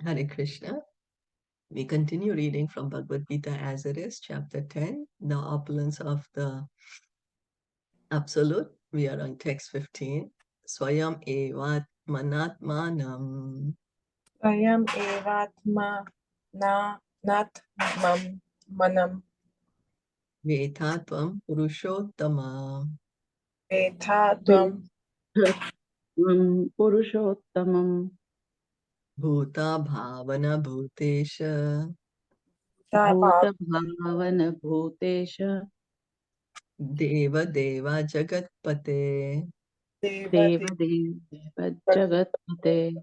Hare Krishna. We continue reading from Bhagavad Gita as it is, Chapter 10, the opulence of the Absolute. We are on text 15. Swayam evat manatmanam Swayam evatma na natmam manam vetatvam purushottama vetadvam Purushottamam bhuta bhavana bhutesha tabhav Bhuta Bhavana Bhutesha deva deva jagatpate. devati Deva Deva Jagatpate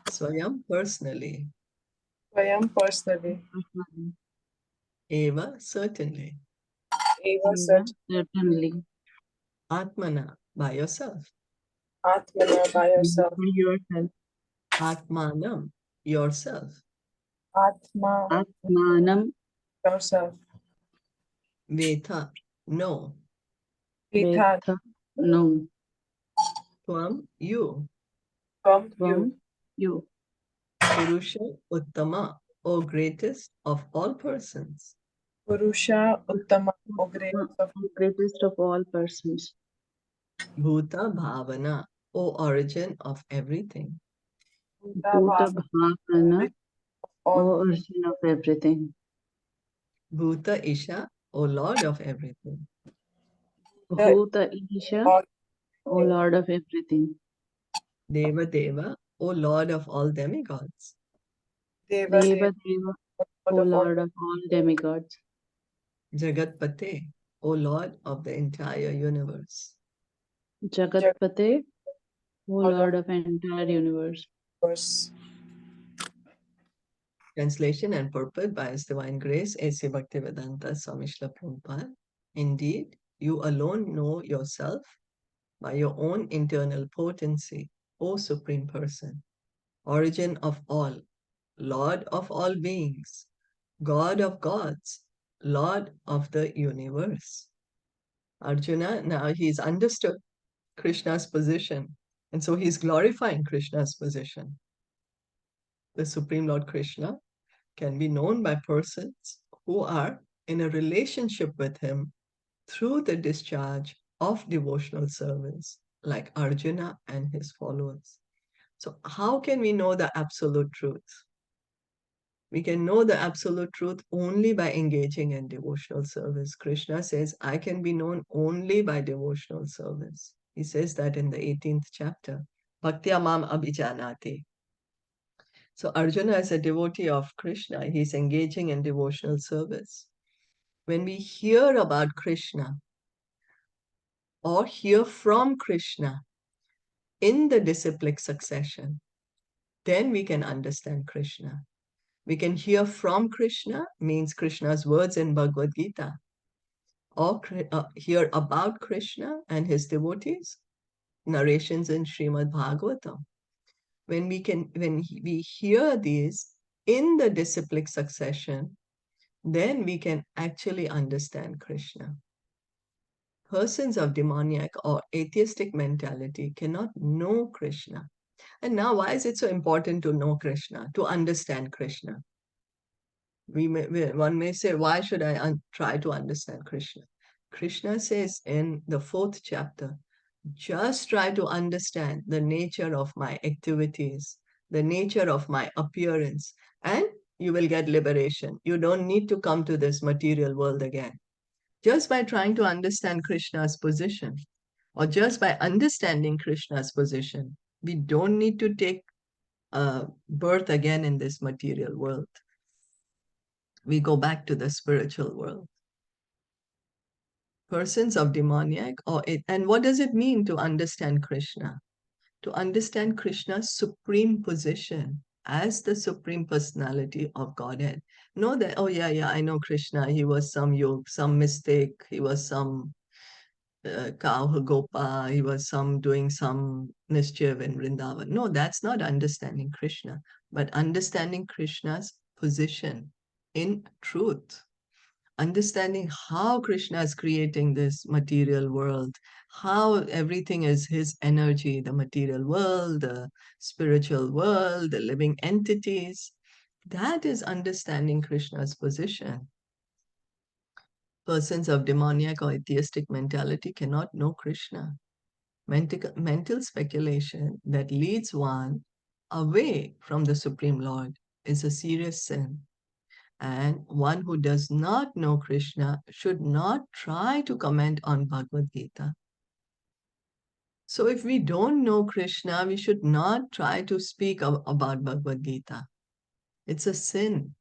Swayam personally, Swayam personally eva certainly, eva Deva sat certainly atmana by yourself, atmana by yourself by yourself atmanam yourself, atma Atmanam yourself veta no, vitad Vetha No tvam you, from you Tvam You purusha uttama, O greatest of all persons, purusha uttama o greatest of greatest of all persons bhuta bhavana, O origin of everything, Bhuta Bhuta Bhavana O all origin of everything bhuta isha, O lord of everything, the Bhuta Isha all O Lord of everything deva deva, O lord of all demigods, deva Deva deva Deva O Lord of all Lord of all demigods jagatpate, O lord of the entire universe. Jagatpate O Lord Lord of of entire universe. course Translation and purport by His Divine Grace, A.C. Bhaktivedanta Swami Srila Prabhupada. Indeed, you alone know yourself by your own internal potency, O Supreme Person, origin of all, Lord of all beings, God of gods, Lord of the universe. Arjuna, now he's understood Krishna's position, and so he's glorifying Krishna's position. The Supreme Lord Krishna can be known by persons who are in a relationship with him through the discharge of devotional service, like Arjuna and his followers. So, how can we know the absolute truth? We can know the absolute truth only by engaging in devotional service. Krishna says, I can be known only by devotional service. He says that in the 18th chapter. Bhaktya mam abhijanati. So Arjuna is a devotee of Krishna. He's engaging in devotional service. When we hear about Krishna or hear from Krishna in the disciplic succession, then we can understand Krishna. We can hear from Krishna, means Krishna's words in Bhagavad Gita, or hear about Krishna and his devotees, narrations in Srimad Bhagavatam. When we hear these in the disciplic succession, then we can actually understand Krishna. Persons of demoniac or atheistic mentality cannot know Krishna. And now, why is it so important to know Krishna, to understand Krishna? One may say, why should I try to understand Krishna? Krishna says in the 4th chapter, just try to understand the nature of my activities, the nature of my appearance, and you will get liberation. You don't need to come to this material world again. Just by trying to understand Krishna's position, or just by understanding Krishna's position, we don't need to take birth again in this material world. We go back to the spiritual world. Persons of demoniac, and what does it mean to understand Krishna? To understand Krishna's supreme position as the supreme personality of Godhead. Know that, oh yeah, I know Krishna, he was some yog, some mistake, he was some cow gopa, he was some doing some mischief in Vrindavan. No, that's not understanding Krishna, but understanding Krishna's position in truth. understanding how Krishna is creating this material world, how everything is his energy, the material world, the spiritual world, the living entities. That is understanding Krishna's position. Persons of demoniac or atheistic mentality cannot know Krishna. Mental speculation that leads one away from the Supreme Lord is a serious sin. And one who does not know Krishna should not try to comment on Bhagavad Gita. So if we don't know Krishna, we should not try to speak about Bhagavad Gita. It's a sin.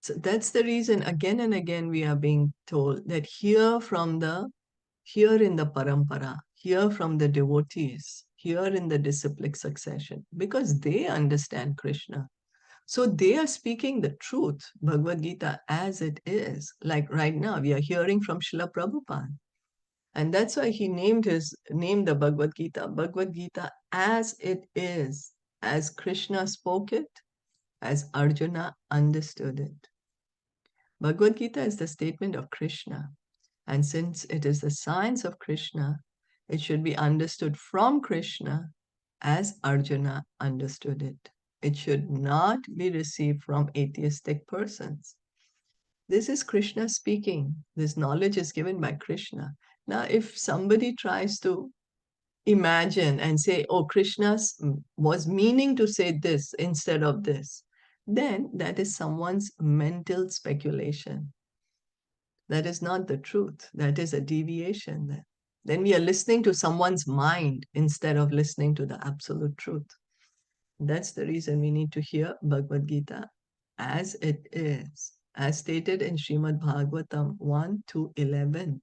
So that's the reason again and again we are being told that hear in the parampara, hear from the devotees, hear in the disciplic succession, because they understand Krishna. So they are speaking the truth, Bhagavad Gita as it is. Like right now, we are hearing from Srila Prabhupada. And that's why he named the Bhagavad Gita as it is, as Krishna spoke it, as Arjuna understood it. Bhagavad Gita is the statement of Krishna. And since it is the science of Krishna, it should be understood from Krishna as Arjuna understood it. It should not be received from atheistic persons. This is Krishna speaking. This knowledge is given by Krishna. Now, if somebody tries to imagine and say, oh, Krishna was meaning to say this instead of this, then that is someone's mental speculation. That is not the truth. That is a deviation. Then we are listening to someone's mind instead of listening to the absolute truth. That's the reason we need to hear Bhagavad Gita as it is, as stated in Srimad Bhagavatam 1-11.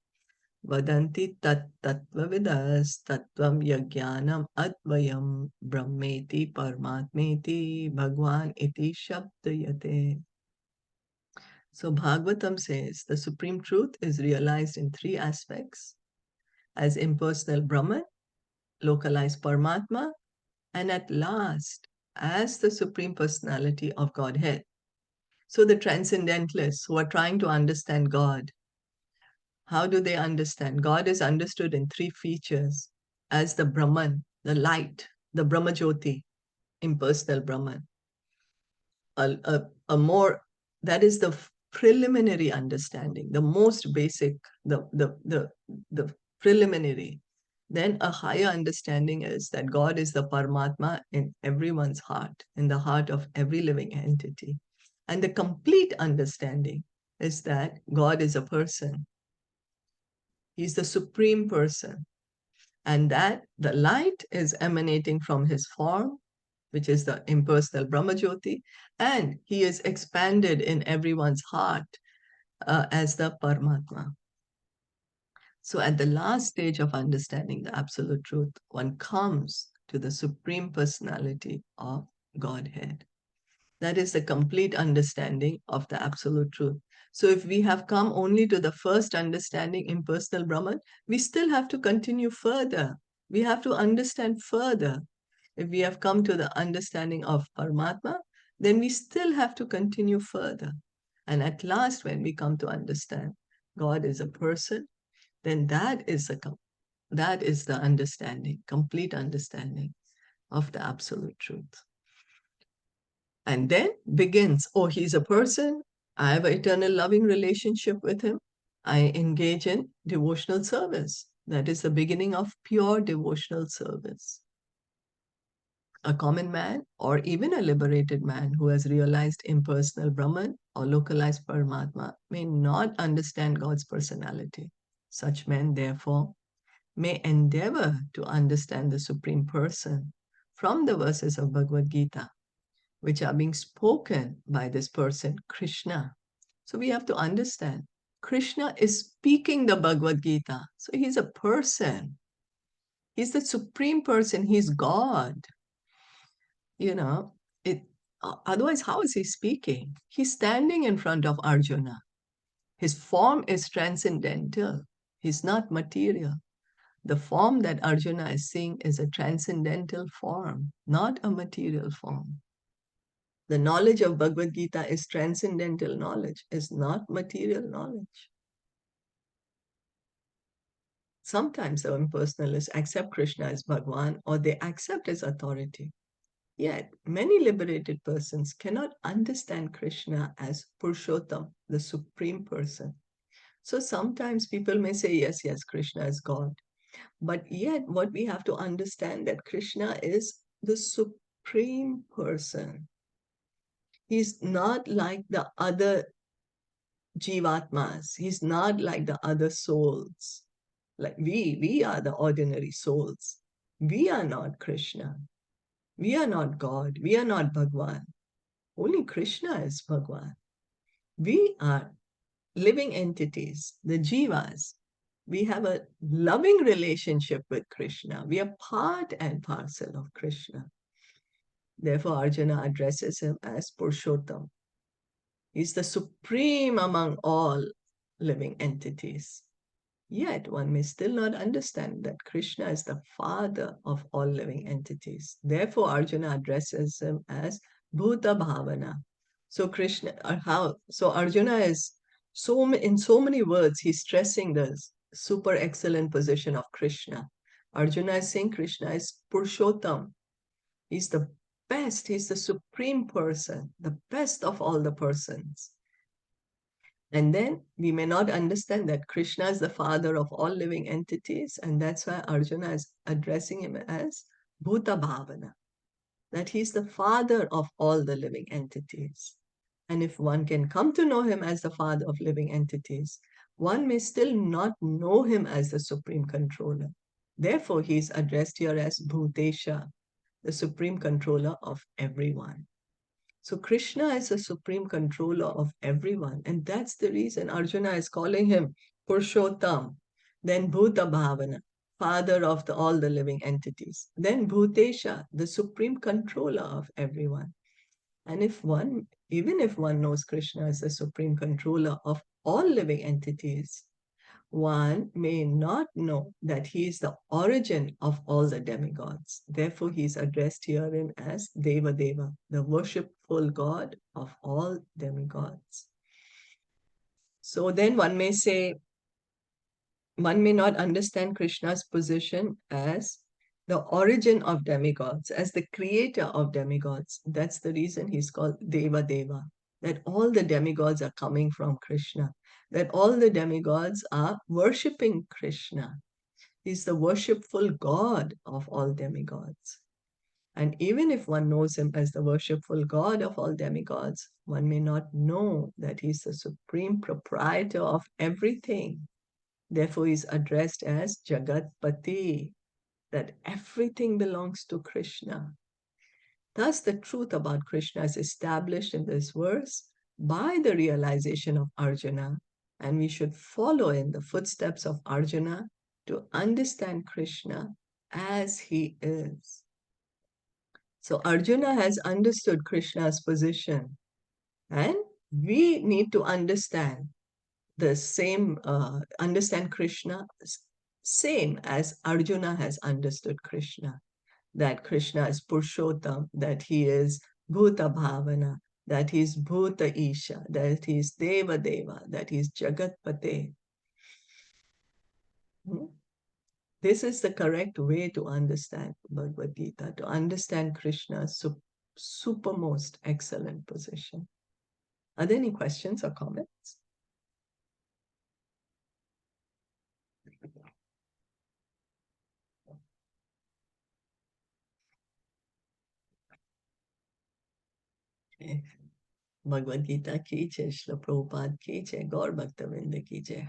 Vadanti tat tattvavidas tattvam yajnanam advayam brahmeti paramatmeti bhagwan iti shabdayate. So Bhagavatam says the supreme truth is realized in three aspects: as impersonal Brahman, localized Paramatma, and at last as the Supreme Personality of Godhead. So the transcendentalists who are trying to understand God, how do they understand? God is understood in three features: as the Brahman, the light, the Brahmajyoti, impersonal Brahman. A more, that is the preliminary understanding, the most basic, the preliminary. Then a higher understanding is that God is the Paramatma in everyone's heart, in the heart of every living entity. And the complete understanding is that God is a person. He's the supreme person. And that the light is emanating from his form, which is the impersonal Brahmajyoti, and he is expanded in everyone's heart as the Paramatma. So at the last stage of understanding the absolute truth, one comes to the Supreme Personality of Godhead. That is the complete understanding of the absolute truth. So if we have come only to the first understanding, impersonal Brahman, we still have to continue further. We have to understand further. If we have come to the understanding of Paramatma, then we still have to continue further. And at last, when we come to understand God is a person, then that is the understanding, complete understanding of the absolute truth. And then begins, oh, he's a person. I have an eternal loving relationship with him. I engage in devotional service. That is the beginning of pure devotional service. A common man or even a liberated man who has realized impersonal Brahman or localized Paramatma may not understand God's personality. Such men, therefore, may endeavor to understand the Supreme Person from the verses of Bhagavad Gita, which are being spoken by this person, Krishna. So we have to understand, Krishna is speaking the Bhagavad Gita. So he's a person. He's the Supreme Person. He's God. Otherwise, how is he speaking? He's standing in front of Arjuna. His form is transcendental. He's not material. The form that Arjuna is seeing is a transcendental form, not a material form. The knowledge of Bhagavad Gita is transcendental knowledge, is not material knowledge. Sometimes the impersonalists accept Krishna as Bhagwan or they accept his authority. Yet, many liberated persons cannot understand Krishna as Purushottam, the Supreme Person. So sometimes people may say, yes, yes, Krishna is God. But yet, what we have to understand that Krishna is the Supreme Person. He's not like the other Jivatmas. He's not like the other souls. Like we are the ordinary souls. We are not Krishna. We are not God. We are not Bhagwan. Only Krishna is Bhagwan. We are living entities, the jivas. We have a loving relationship with Krishna. We are part and parcel of Krishna. Therefore, Arjuna addresses him as Purushottam. He's the supreme among all living entities. Yet one may still not understand that Krishna is the father of all living entities. Therefore, Arjuna addresses him as Bhuta Bhavana. So Arjuna is in so many words, he's stressing the super excellent position of Krishna. Arjuna is saying Krishna is Purushottam. He's the best, he's the supreme person, the best of all the persons. And then we may not understand that Krishna is the father of all living entities, and that's why Arjuna is addressing him as Bhuta Bhavana, that he's the father of all the living entities. And if one can come to know him as the father of living entities, one may still not know him as the supreme controller. Therefore, he is addressed here as Bhutesha, the supreme controller of everyone. So Krishna is the supreme controller of everyone. And that's the reason Arjuna is calling him Purushottam, then Bhuta Bhavana, father of all the living entities, then Bhutesha, the supreme controller of everyone. And even if one knows Krishna as the supreme controller of all living entities, one may not know that he is the origin of all the demigods. Therefore, he is addressed herein as Deva Deva, the worshipful God of all demigods. So then one may say, one may not understand Krishna's position as the origin of demigods, as the creator of demigods. That's the reason he's called Deva Deva, that all the demigods are coming from Krishna, that all the demigods are worshipping Krishna. He's the worshipful God of all demigods. And even if one knows him as the worshipful God of all demigods, one may not know that he's the supreme proprietor of everything. Therefore, he's addressed as Jagatpati, that everything belongs to Krishna. Thus, the truth about Krishna is established in this verse by the realization of Arjuna, and we should follow in the footsteps of Arjuna to understand Krishna as he is. So Arjuna has understood Krishna's position, and we need to understand understand Krishna same as Arjuna has understood Krishna, that Krishna is Purushottam, that he is Bhuta Bhavana, that he is Bhuta Isha, that he is Deva Deva, that he is Jagatpate. This is the correct way to understand Bhagavad Gita, to understand Krishna's supermost excellent position. Are there any questions or comments? Okay. Bhagavad Gita ki jai, Srila Prabhupada ki jai, Gaur Bhakta Vrinda ki jai.